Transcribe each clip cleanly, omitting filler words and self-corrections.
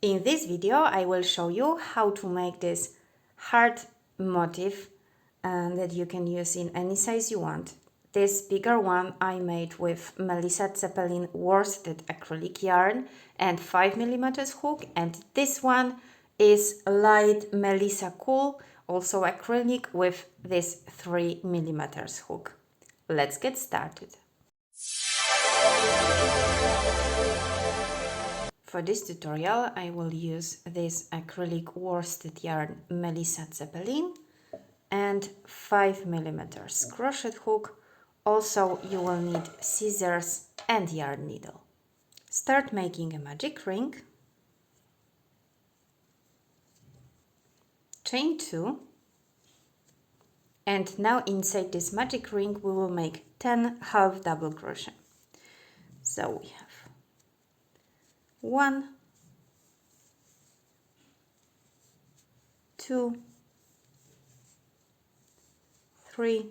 In this video I will show you how to make this heart motif that you can use in any size you want. This bigger one I made with Melissa Zeppelin worsted acrylic yarn and 5mm hook, and this one is light Melissa Cool, also acrylic, with this 3mm hook. Let's get started. For this tutorial I will use this acrylic worsted yarn Melissa Zeppelin and 5mm crochet hook. Also you will need scissors and yarn needle. Start making a magic ring, chain 2, and now inside this magic ring we will make 10 half double crochet. So we have 1, 2, 3,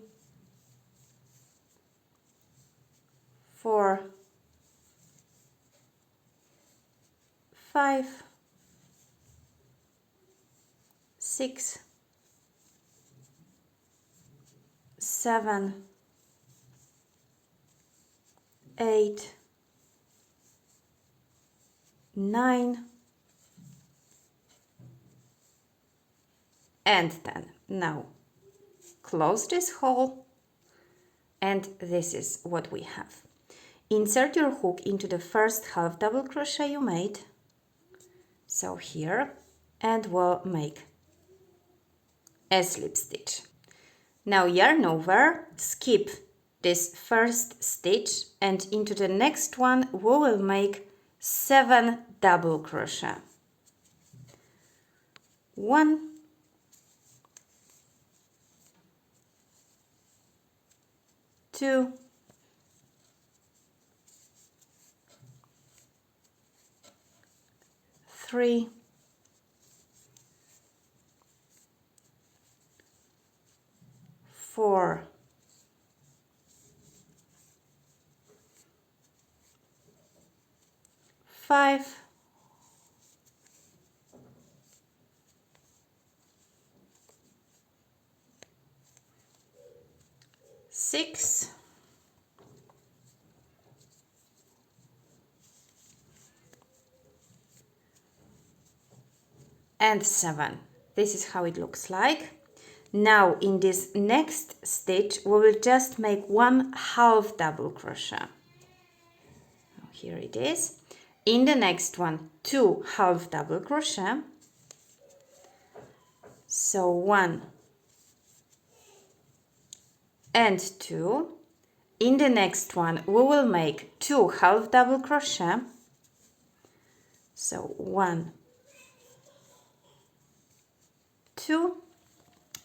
4, 5, 6, 7, 8, 9, and 10. Now close this hole, and this is what we have. Insert your hook into the first half double crochet you made, so here, and we'll make a slip stitch. Now yarn over, skip this first stitch, and into the next one we will make 7 double crochet. 1, 2, 3, 4, 5, 6, 7. This is how it looks like. Now in this next stitch we will just make 1 half double crochet. Here it is. In the next one 2 half double crochet. So 1 and 2. In the next one we will make 2 half double crochet. So 1, 2.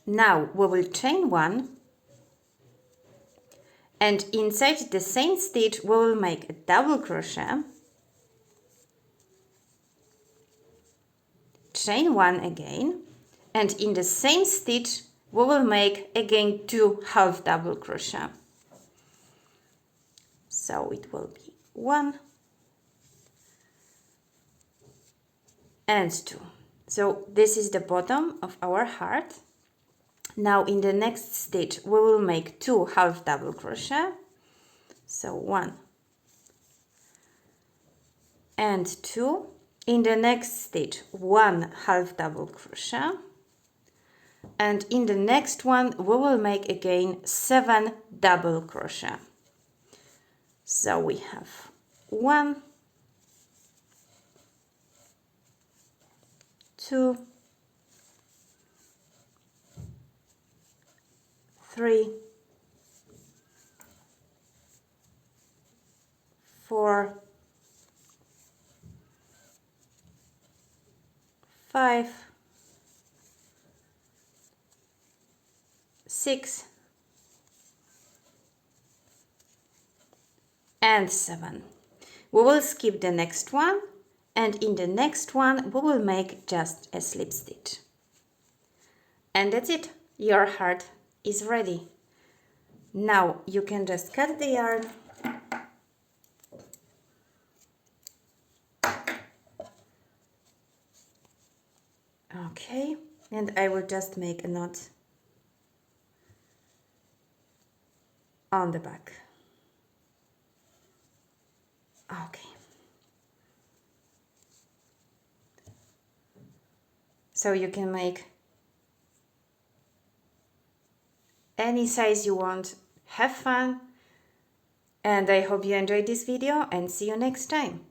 Now we will chain 1, and inside the same stitch we will make a double crochet, chain 1 again, and in the same stitch we will make again 2 half double crochet. So it will be 1 and 2. So this is the bottom of our heart. Now in the next stitch we will make 2 half double crochet. So 1 and 2. In the next stitch 1 half double crochet, and in the next one we will make again 7 double crochet. So we have 1, 2, 3, 4, 5, 6, and 7. We will skip the next one, and in the next one we will make just a slip stitch. And that's it. Your heart is ready. Now you can just cut the yarn Okay, and I will just make a knot on the back. Okay. So you can make any size you want. Have fun, and I hope you enjoyed this video, and see you next time.